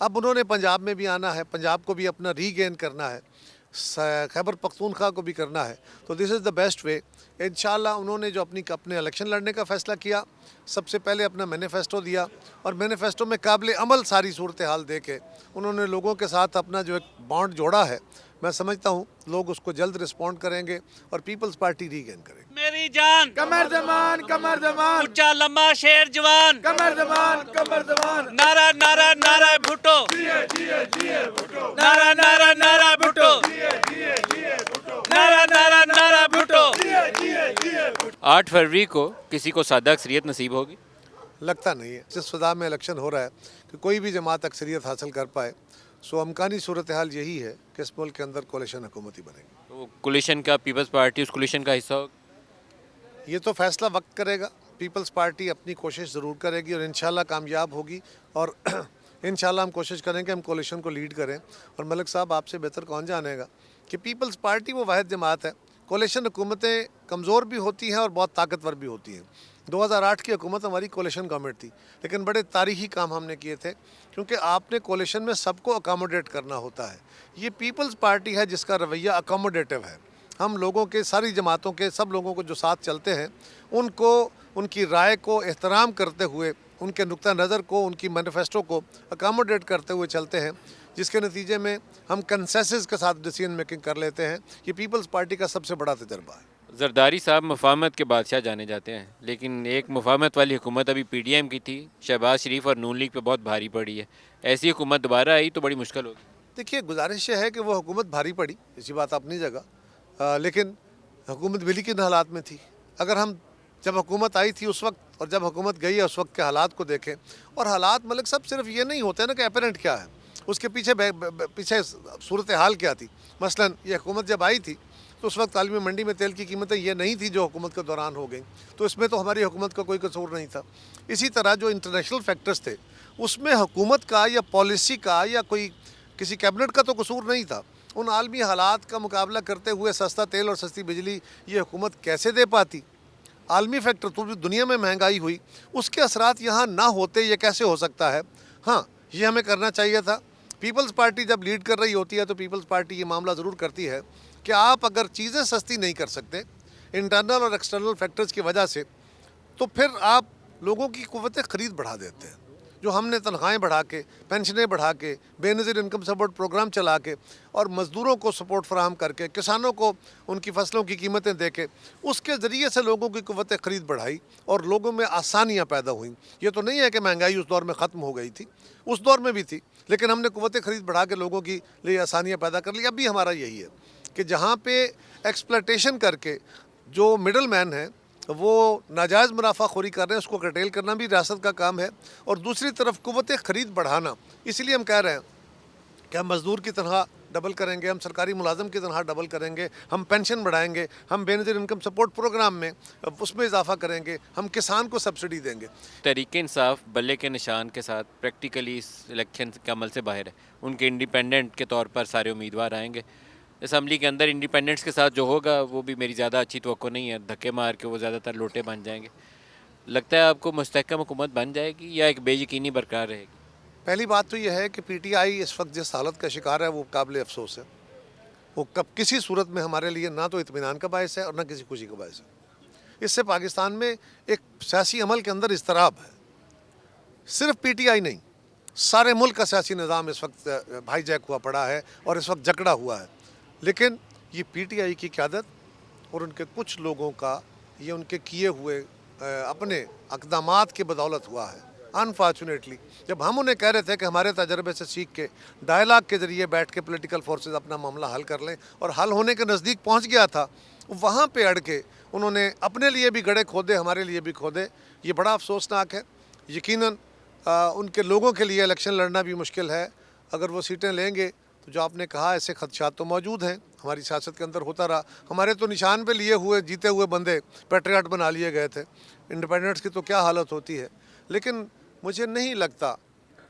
اب انہوں نے پنجاب میں بھی آنا ہے, پنجاب کو بھی اپنا ری گین کرنا ہے, خیبر پختونخوا کو بھی کرنا ہے. تو دس از دا بیسٹ وے. انشاءاللہ انہوں نے جو اپنے الیکشن لڑنے کا فیصلہ کیا, سب سے پہلے اپنا مینیفیسٹو دیا, اور مینیفیسٹو میں قابل عمل ساری صورتحال دے کے انہوں نے لوگوں کے ساتھ اپنا جو ایک بانڈ جوڑا ہے, میں سمجھتا ہوں لوگ اس کو جلد رسپونڈ کریں گے اور پیپلز پارٹی ری گین کرے گی. میری جان کمر زمان کمر زمان, اونچا لمبا شیر جوان, کمر زمان کمر زمان, نعرہ نعرہ نعرہ بھٹو, نعرہ نعرہ نعرہ بھٹو, نعرہ نعرہ نعرہ بھٹو. 8 فروری کو کسی کو سادہ اکثریت نصیب ہوگی؟ لگتا نہیں ہے. جس فضا میں الیکشن ہو رہا ہے کہ کوئی بھی جماعت اکثریت حاصل کر پائے, سو امکانی صورتحال یہی ہے کہ اس ملک کے اندر کولیشن حکومتی بنے گی. تو کولیشن کا پیپلز پارٹی اس کولیشن کا حصہ ہوگی؟ یہ تو فیصلہ وقت کرے گا. پیپلز پارٹی اپنی کوشش ضرور کرے گی اور انشاءاللہ کامیاب ہوگی, اور انشاءاللہ ہم کوشش کریں کہ ہم کولیشن کو لیڈ کریں. اور ملک صاحب آپ سے بہتر کون جانے گا کہ پیپلز پارٹی وہ واحد جماعت ہے. کولیشن حکومتیں کمزور بھی ہوتی ہیں اور بہت طاقتور بھی ہوتی ہیں. 2008 کی حکومت ہماری کولیشن گورنمنٹ تھی, لیکن بڑے تاریخی کام ہم نے کیے تھے, کیونکہ آپ نے کولیشن میں سب کو اکاموڈیٹ کرنا ہوتا ہے. یہ پیپلز پارٹی ہے جس کا رویہ اکاموڈیٹو ہے. ہم لوگوں کے, ساری جماعتوں کے, سب لوگوں کو جو ساتھ چلتے ہیں, ان کو ان کی رائے کو احترام کرتے ہوئے, ان کے نقطہ نظر کو, ان کی مینیفیسٹو کو اکاموڈیٹ کرتے ہوئے چلتے ہیں, جس کے نتیجے میں ہم کنسنسس کے ساتھ ڈیسیژن میکنگ کر لیتے ہیں. یہ پیپلز پارٹی کا سب سے بڑا تجربہ ہے. زرداری صاحب مفاہمت کے بادشاہ جانے جاتے ہیں, لیکن ایک مفاہمت والی حکومت ابھی پی ڈی ایم کی تھی, شہباز شریف اور نون لیگ پہ بہت بھاری پڑی ہے. ایسی حکومت دوبارہ آئی تو بڑی مشکل ہوگی. دیکھیے, گزارش یہ ہے کہ وہ حکومت بھاری پڑی, اسی بات اپنی جگہ, لیکن حکومت ملی کن حالات میں تھی. اگر ہم جب حکومت آئی تھی اس وقت اور جب حکومت گئی ہے اس وقت کے حالات کو دیکھیں, اور حالات ملک صاحب صرف یہ نہیں ہوتے نا کہ اپیرنٹ کیا ہے, اس کے پیچھے صورتحال کیا تھی. مثلا یہ حکومت جب آئی تھی تو اس وقت عالمی منڈی میں تیل کی قیمتیں یہ نہیں تھی جو حکومت کے دوران ہو گئیں, تو اس میں تو ہماری حکومت کا کوئی قصور نہیں تھا. اسی طرح جو انٹرنیشنل فیکٹرز تھے اس میں حکومت کا یا پالیسی کا یا کوئی کسی کیبنٹ کا تو قصور نہیں تھا. ان عالمی حالات کا مقابلہ کرتے ہوئے سستا تیل اور سستی بجلی یہ حکومت کیسے دے پاتی؟ عالمی فیکٹر تو دنیا میں مہنگائی ہوئی, اس کے اثرات یہاں نہ ہوتے یہ کیسے ہو سکتا ہے؟ ہاں, یہ ہمیں کرنا چاہیے تھا. پیپلز پارٹی جب لیڈ کر رہی ہوتی ہے تو پیپلز پارٹی یہ معاملہ ضرور کرتی ہے کہ آپ اگر چیزیں سستی نہیں کر سکتے انٹرنل اور ایکسٹرنل فیکٹرز کی وجہ سے, تو پھر آپ لوگوں کی قوت خرید بڑھا دیتے ہیں. جو ہم نے تنخواہیں بڑھا کے, پینشنیں بڑھا کے, بے نظیر انکم سپورٹ پروگرام چلا کے, اور مزدوروں کو سپورٹ فراہم کر کے, کسانوں کو ان کی فصلوں کی قیمتیں دے کے, اس کے ذریعے سے لوگوں کی قوت خرید بڑھائی اور لوگوں میں آسانیاں پیدا ہوئیں. یہ تو نہیں ہے کہ مہنگائی اس دور میں ختم ہو گئی تھی, اس دور میں بھی تھی, لیکن ہم نے قوت خرید بڑھا کے لوگوں کی لیے آسانیاں پیدا کر لی. اب بھی ہمارا یہی ہے کہ جہاں پہ ایکسپلائٹیشن کر کے جو مڈل مین ہیں وہ ناجائز منافع خوری کر رہے ہیں, اس کو کرٹیل کرنا بھی ریاست کا کام ہے, اور دوسری طرف قوت خرید بڑھانا. اسی لیے ہم کہہ رہے ہیں کہ ہم مزدور کی تنخواہ ڈبل کریں گے, ہم سرکاری ملازم کی تنخواہ ڈبل کریں گے, ہم پینشن بڑھائیں گے, ہم بے نظیر انکم سپورٹ پروگرام میں اس میں اضافہ کریں گے, ہم کسان کو سبسڈی دیں گے. تحریک انصاف بلے کے نشان کے ساتھ پریکٹیکلی اس الیکشن کے عمل سے باہر ہے. ان کے انڈیپینڈنٹ کے طور پر سارے امیدوار آئیں گے. اسمبلی کے اندر انڈیپینڈنٹس کے ساتھ جو ہوگا وہ بھی میری زیادہ اچھی توقع نہیں ہے, دھکے مار کے وہ زیادہ تر لوٹے بن جائیں گے. لگتا ہے آپ کو مستحکم حکومت بن جائے گی یا ایک بے یقینی برقرار رہے گی؟ پہلی بات تو یہ ہے کہ پی ٹی آئی اس وقت جس حالت کا شکار ہے وہ قابل افسوس ہے. وہ کسی صورت میں ہمارے لیے نہ تو اطمینان کا باعث ہے اور نہ کسی خوشی کا باعث ہے. اس سے پاکستان میں ایک سیاسی عمل کے اندر اضطراب ہے. صرف پی ٹی آئی نہیں, سارے ملک کا سیاسی نظام اس وقت بھائی جیک ہوا پڑا ہے اور اس وقت جکڑا ہوا ہے. لیکن یہ پی ٹی آئی کی قیادت اور ان کے کچھ لوگوں کا یہ ان کے کیے ہوئے اپنے اقدامات کی بدولت ہوا ہے. انفارچونیٹلی جب ہم انہیں کہہ رہے تھے کہ ہمارے تجربے سے سیکھ کے ڈائلاگ کے ذریعے بیٹھ کے پولیٹیکل فورسز اپنا معاملہ حل کر لیں, اور حل ہونے کے نزدیک پہنچ گیا تھا, وہاں پہ اڑ کے انہوں نے اپنے لیے بھی گڑھے کھودے, ہمارے لیے بھی کھودے. یہ بڑا افسوسناک ہے. یقیناً ان کے لوگوں کے لیے الیکشن لڑنا بھی مشکل ہے. اگر وہ سیٹیں لیں گے تو جو آپ نے کہا ایسے خدشات تو موجود ہیں, ہماری سیاست کے اندر ہوتا رہا. ہمارے تو نشان پہ لیے ہوئے جیتے ہوئے بندے پیٹریاٹ بنا لیے گئے تھے. انڈیپینڈنٹس کی تو کیا حالت ہوتی ہے. لیکن مجھے نہیں لگتا,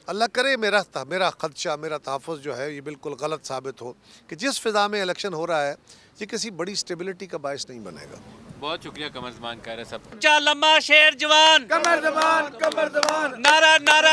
اللہ کرے میرا خدشہ, میرا تحفظ جو ہے یہ بالکل غلط ثابت ہو کہ جس فضا میں الیکشن ہو رہا ہے یہ کسی بڑی اسٹیبلٹی کا باعث نہیں بنے گا. بہت شکریہ قمر زمان کہہ رہے سب. اونچا لمبا شیر جوان, کمر زمان کمر زمان, نعرہ نعرہ